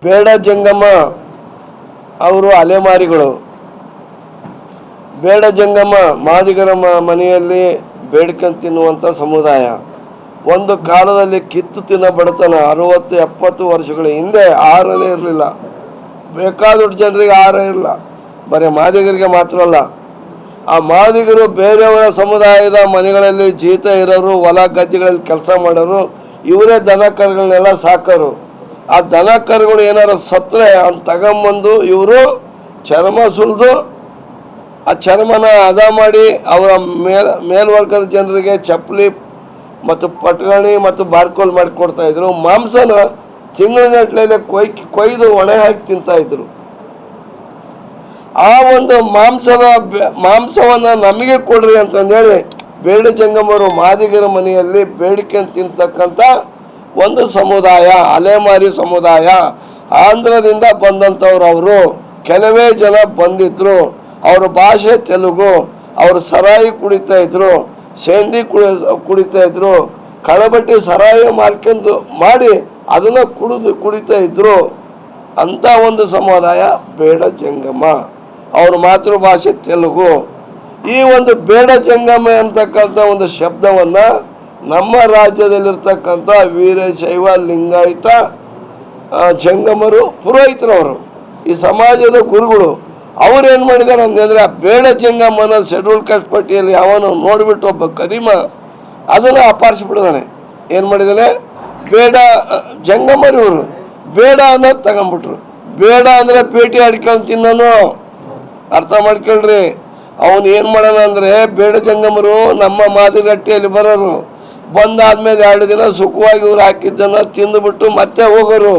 ಬೇಡ ಜಂಗಮ ಅವರು ಅಲೆಮಾರಿಗಳು. ಬೇಡ ಜಂಗಮ ಮಾದಿಗರ ಮನೆಯಲ್ಲಿ ಬೇಡ್ಕೊಂಡು ತಿನ್ನುವಂಥ ಸಮುದಾಯ. ಒಂದು ಕಾಲದಲ್ಲಿ ಕಿತ್ತು ತಿನ್ನೋ ಬಡತನ 60-70 ವರ್ಷಗಳ ಹಿಂದೆ ಆಹಾರನೇ ಇರಲಿಲ್ಲ. ಬೇಕಾದಷ್ಟು ಜನರಿಗೆ ಆಹಾರ ಇರಲಿಲ್ಲ, ಬರೀ ಮಾದಿಗರಿಗೆ ಮಾತ್ರ ಅಲ್ಲ. ಆ ಮಾದಿಗರು ಬೇರೆಯವರ ಸಮುದಾಯದ ಮನೆಗಳಲ್ಲಿ ಜೀತ ಇರೋರು, ಹೊಲ ಗದ್ದೆಗಳಲ್ಲಿ ಕೆಲಸ ಮಾಡೋರು, ಇವರೇ ದನ ಕರುಗಳನ್ನೆಲ್ಲ ಸಾಕೋರು. ಆ ದನ ಕರುಗಳು ಏನಾರು ಸತ್ತರೆ ಅಂತ ತಗೊಂಬಂದು ಇವರು ಚರ್ಮ ಸುಲಿದು ಆ ಚರ್ಮನ ಹದ ಮಾಡಿ ಅವರ ಮೇಲ್ವರ್ಗದ ಜನರಿಗೆ ಚಪ್ಪಲಿ ಮತ್ತು ಪಟ್ಗಣಿ ಮತ್ತು ಬಾರ್ಕೋಲ್ ಮಾಡಿಕೊಡ್ತಾಯಿದ್ರು. ಮಾಂಸನ ತಿಂಗಳಿನಟ್ಲೆಲೆ ಕೊಯ್ದು ಒಣೆ ಹಾಕಿ ತಿಂತಾಯಿದ್ರು. ಆ ಒಂದು ಮಾಂಸವನ್ನು ನಮಗೆ ಕೊಡ್ರಿ ಅಂತಂದೇಳಿ ಬೇಡ ಜಂಗಮರು ಮಾದಿಗರ ಮನೆಯಲ್ಲಿ ಬೇಡಿಕೆ ತಿಂತಕ್ಕಂಥ ಒಂದು ಸಮುದಾಯ, ಅಲೆಮಾರಿ ಸಮುದಾಯ. ಆಂಧ್ರದಿಂದ ಬಂದಂಥವ್ರು ಅವರು. ಕೆಲವೇ ಜನ ಬಂದಿದ್ರು. ಅವ್ರ ಭಾಷೆ ತೆಲುಗು. ಅವರು ಸರಾಯಿ ಕುಡಿತಾ ಇದ್ರು, ಸೇಂದಿ ಕುಡಿತಾ ಇದ್ರು, ಕಳಬಟ್ಟಿ ಸರಾಯಿ ಮಾಡಿ ಅದನ್ನು ಕುಡಿತಾ ಇದ್ರು. ಅಂಥ ಒಂದು ಸಮುದಾಯ ಬೇಡ ಜಂಗಮ. ಅವ್ರ ಮಾತೃಭಾಷೆ ತೆಲುಗು. ಈ ಒಂದು ಬೇಡ ಜಂಗಮ ಅಂತಕ್ಕಂಥ ಒಂದು ಶಬ್ದವನ್ನು ನಮ್ಮ ರಾಜ್ಯದಲ್ಲಿರ್ತಕ್ಕಂಥ ವೀರಶೈವ ಲಿಂಗಾಯತ ಜಂಗಮರು, ಪುರೋಹಿತರವರು, ಈ ಸಮಾಜದ ಗುರುಗಳು ಅವ್ರೇನು ಮಾಡಿದ್ದಾರೆ ಅಂತಂದರೆ ಆ ಬೇಡ ಜಂಗಮನ ಶೆಡ್ಯೂಲ್ ಕಾಸ್ಟ್ ಪಟ್ಟಿಯಲ್ಲಿ ಅವನು ನೋಡಿಬಿಟ್ಟು ಒಬ್ಬ ಕದಿಮ ಅದನ್ನು ಅಪಾರಿಸಿಬಿಡ್ತಾನೆ. ಏನು ಮಾಡಿದಾನೆ? ಬೇಡ ಜಂಗಮರು ಇವರು ಬೇಡ ಅನ್ನೋದು ತಗೊಂಡ್ಬಿಟ್ರು. ಬೇಡ ಅಂದರೆ ಪೇಟಿ ಅಡ್ಕೊಂಡು ತಿನ್ನೋನು. ಅರ್ಥ ಮಾಡ್ಕೊಳ್ರಿ. ಅವನು ಏನು ಮಾಡೋಣ ಅಂದರೆ ಬೇಡ ಜಂಗಮರು ನಮ್ಮ ಮಾದಿಗಟ್ಟಿಯಲ್ಲಿ ಬರೋರು. ಬಂದಾದ್ಮೇಲೆ 2 ದಿನ ಸುಖವಾಗಿ ಇವ್ರು ಹಾಕಿದ್ದನ್ನು ತಿಂದುಬಿಟ್ಟು ಮತ್ತೆ ಹೋಗೋರು.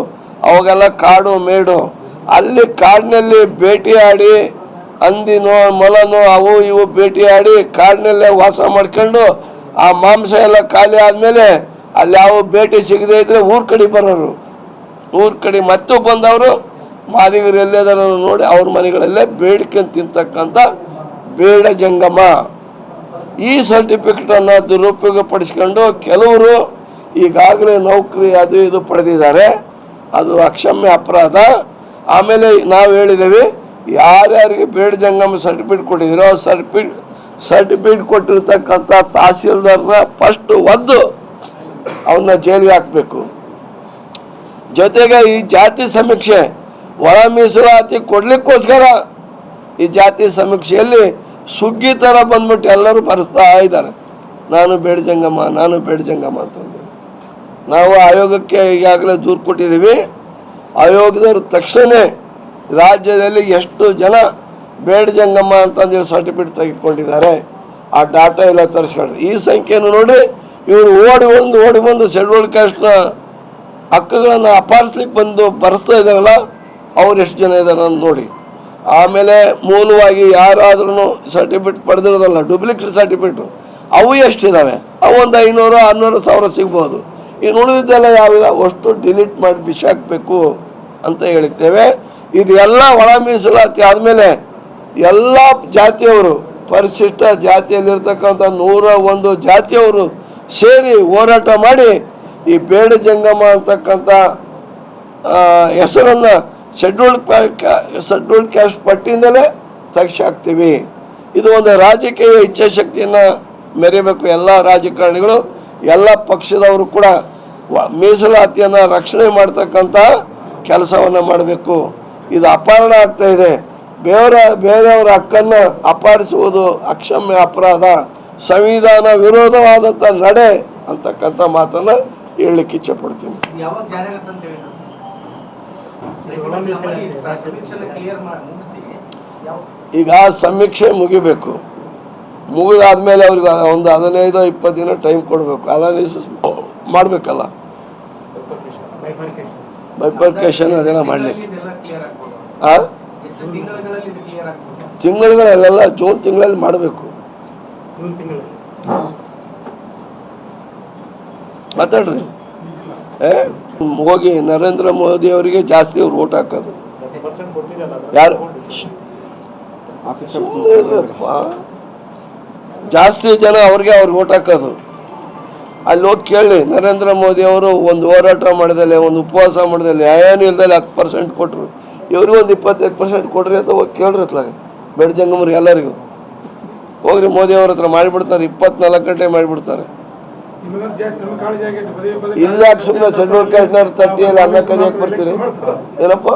ಅವಾಗೆಲ್ಲ ಕಾಡು ಮೇಡು. ಅಲ್ಲಿ ಕಾಡಿನಲ್ಲಿ ಭೇಟಿಯಾಡಿ ಹಂದಿನೋ ಮೊಲನೋ ಅವು ಇವು ಭೇಟಿಯಾಡಿ ಕಾಡಿನಲ್ಲೇ ವಾಸ ಮಾಡ್ಕೊಂಡು ಆ ಮಾಂಸ ಎಲ್ಲ ಖಾಲಿ ಆದಮೇಲೆ ಅಲ್ಲಿ ಯಾವ ಭೇಟಿ ಸಿಗದೆ ಇದ್ರೆ ಊರ ಕಡೆ ಬರೋರು. ಊರ ಕಡೆ ಮತ್ತೆ ಬಂದವರು ಮಾದಿಗರು ಎಲ್ಲೇದಾರ ನೋಡಿ ಅವ್ರ ಮನೆಗಳಲ್ಲೇ ಬೇಡಿಕೆ ತಿಂತಕ್ಕಂಥ ಬೇಡ ಜಂಗಮ. ಈ ಸರ್ಟಿಫಿಕೇಟನ್ನು ದುರುಪಯೋಗ ಪಡಿಸ್ಕೊಂಡು ಕೆಲವರು ಈಗಾಗಲೇ ನೌಕರಿ ಅದು ಇದು ಪಡೆದಿದ್ದಾರೆ. ಅದು ಅಕ್ಷಮ್ಯ ಅಪರಾಧ. ಆಮೇಲೆ ನಾವು ಹೇಳಿದ್ದೇವೆ, ಯಾರ್ಯಾರಿಗೆ ಬೇಡ ಜಂಗಮ ಸರ್ಟಿಫಿಕೇಟ್ ಕೊಟ್ಟಿದ್ದೀರೋ ಸರ್ಟಿಫಿಕೇಟ್ ಕೊಟ್ಟಿರ್ತಕ್ಕಂಥ ತಹಸೀಲ್ದಾರ್ನ ಫಸ್ಟ್ ಒದ್ದು ಅವನ್ನ ಜೈಲಿಗೆ ಹಾಕಬೇಕು. ಜೊತೆಗೆ ಈ ಜಾತಿ ಸಮೀಕ್ಷೆ ಒಳ ಮೀಸಲಾತಿ ಕೊಡ್ಲಿಕ್ಕೋಸ್ಕರ ಈ ಜಾತಿ ಸಮೀಕ್ಷೆಯಲ್ಲಿ ಸುಗ್ಗಿ ಥರ ಬಂದ್ಬಿಟ್ಟು ಎಲ್ಲರೂ ಬರೆಸ್ತಾ ಇದ್ದಾರೆ, ನಾನು ಬೇಡ ಜಂಗಮ, ನಾನು ಬೇಡ ಜಂಗಮ ಅಂತಂದು. ನಾವು ಆಯೋಗಕ್ಕೆ ಈಗಾಗಲೇ ದೂರು ಕೊಟ್ಟಿದ್ದೀವಿ. ಆಯೋಗದವರು ತಕ್ಷಣ ರಾಜ್ಯದಲ್ಲಿ ಎಷ್ಟು ಜನ ಬೇಡ ಜಂಗಮ ಅಂತಂದೇಳಿ ಸರ್ಟಿಫಿಕೇಟ್ ತೆಗೆದುಕೊಂಡಿದ್ದಾರೆ ಆ ಡಾಟಾ ಎಲ್ಲ ತರಿಸ್ಕೊಂಡ್ರೆ ಈ ಸಂಖ್ಯೆಯನ್ನು ನೋಡಿ ಇವರು ಓಡಿ ಬಂದು ಶೆಡ್ಯೂಲ್ಡ್ ಕಾಸ್ಟ್ನ ಹಕ್ಕುಗಳನ್ನು ಅಪಾರಿಸ್ಲಿಕ್ಕೆ ಬಂದು ಬರೆಸ್ತಾ ಇದ್ದಾರಲ್ಲ, ಅವ್ರು ಎಷ್ಟು ಜನ ಇದ್ದಾರೆ ಅಂತ ನೋಡಿ. ಆಮೇಲೆ ಮೂಲವಾಗಿ ಯಾರಾದ್ರೂ ಸರ್ಟಿಫಿಕೇಟ್ ಪಡೆದಿರೋದಲ್ಲ, ಡೂಪ್ಲಿಕೇಟ್ ಸರ್ಟಿಫಿಕೇಟು ಅವು ಎಷ್ಟಿದ್ದಾವೆ? ಅವು ಒಂದು 500-600 ಸಿಗ್ಬೋದು. ಈ ಉಳಿದಿದ್ದೆಲ್ಲ ಯಾವಿದೆ ಅಷ್ಟು ಡಿಲೀಟ್ ಮಾಡಿ ಬಿಸಾಕಬೇಕು ಅಂತ ಹೇಳ್ತೇವೆ. ಇದು ಎಲ್ಲ ಒಳ ಮೀಸಲಾತಿ ಆದಮೇಲೆ ಎಲ್ಲ ಜಾತಿಯವರು, ಪರಿಶಿಷ್ಟ ಜಾತಿಯಲ್ಲಿರ್ತಕ್ಕಂಥ 101 ಜಾತಿಯವರು ಸೇರಿ ಹೋರಾಟ ಮಾಡಿ ಈ ಬೇಡ ಜಂಗಮ ಅಂತಕ್ಕಂಥ ಹೆಸರನ್ನು ಶೆಡ್ಯೂಲ್ಡ್ ಕ್ಯಾಸ್ಟ್ ಪಟ್ಟಿಯಿಂದಲೇ ತೆಗೆಸಾಕ್ತೀವಿ. ಇದು ಒಂದು ರಾಜಕೀಯ ಇಚ್ಛಾಶಕ್ತಿಯನ್ನು ಮೆರೆಯಬೇಕು. ಎಲ್ಲ ರಾಜಕಾರಣಿಗಳು, ಎಲ್ಲ ಪಕ್ಷದವರು ಕೂಡ ಮೀಸಲಾತಿಯನ್ನು ರಕ್ಷಣೆ ಮಾಡ್ತಕ್ಕಂಥ ಕೆಲಸವನ್ನು ಮಾಡಬೇಕು. ಇದು ಅಪಹರಣ ಆಗ್ತಾಯಿದೆ. ಬೇರೆಯವರ ಹಕ್ಕನ್ನು ಅಪಹರಿಸುವುದು ಅಕ್ಷಮ್ಯ ಅಪರಾಧ, ಸಂವಿಧಾನ ವಿರೋಧವಾದಂಥ ನಡೆ ಅಂತಕ್ಕಂಥ ಮಾತನ್ನು ಹೇಳಲಿಕ್ಕೆ ಇಚ್ಛೆಪಡ್ತೀನಿ. ಈಗ ಸಮೀಕ್ಷೆ ಮುಗಿಬೇಕು. ಮುಗಿದಾದ್ಮೇಲೆ ಅವ್ರಿಗೆ ಒಂದು 15-20 ದಿನ ಟೈಮ್ ಕೊಡಬೇಕು. ಅನಾಲಿಸಿಸ್ ಮಾಡಬೇಕಲ್ಲ, ಬೈಫರ್ಕೇಶನ್ ಅದೆಲ್ಲ ಮಾಡಲಿಕ್ಕೆ. ತಿಂಗಳುಗಳಲ್ಲೆಲ್ಲ ಜೂನ್ ತಿಂಗಳಲ್ಲಿ ಮಾಡಬೇಕು. ಮಾತಾಡ್ರಿ. ಹೋಗಿ ನರೇಂದ್ರ ಮೋದಿ ಅವರಿಗೆ ಜಾಸ್ತಿ ಅವ್ರು ಓಟ್ ಹಾಕೋದು. ಯಾರು ಜಾಸ್ತಿ ಜನ ಅವ್ರಿಗೆ ಓಟ್ ಹಾಕೋದು. ಅಲ್ಲಿ ಹೋಗಿ ಕೇಳಿ, ನರೇಂದ್ರ ಮೋದಿ ಅವರು ಒಂದು ಹೋರಾಟ ಮಾಡಿದಲ್ಲಿ, ಒಂದು ಉಪವಾಸ ಮಾಡಿದಲ್ಲಿ, ಏನು ಇಲ್ದಲ್ಲಿ 10% ಕೊಟ್ಟರು, ಇವ್ರಿಗೂ ಒಂದು 25% ಕೊಡ್ರಿ ಅಂತ ಹೋಗಿ ಕೇಳ್ರಿ ಅತ್ಲಾಗ ಬೇಡ ಜಂಗಮರಿಗೆ ಎಲ್ಲರಿಗೂ ಹೋಗ್ರಿ. ಮೋದಿ ಅವ್ರ ಹತ್ರ ಮಾಡಿಬಿಡ್ತಾರೆ, 24 ಗಂಟೆ ಮಾಡಿಬಿಡ್ತಾರೆ. ಇಲ್ಲ ಸುಮ್ಮನೆ ಶೆಡ್ಯೂಲ್ ಕ್ಯಾಸ್ಟ್ನವ್ರು ತಟ್ಟಿಯಲ್ಲಿ ಅನ್ನ ಕದಿಯಕ್ಕೆ ಬರ್ತೀರಿ ಏನಪ್ಪ.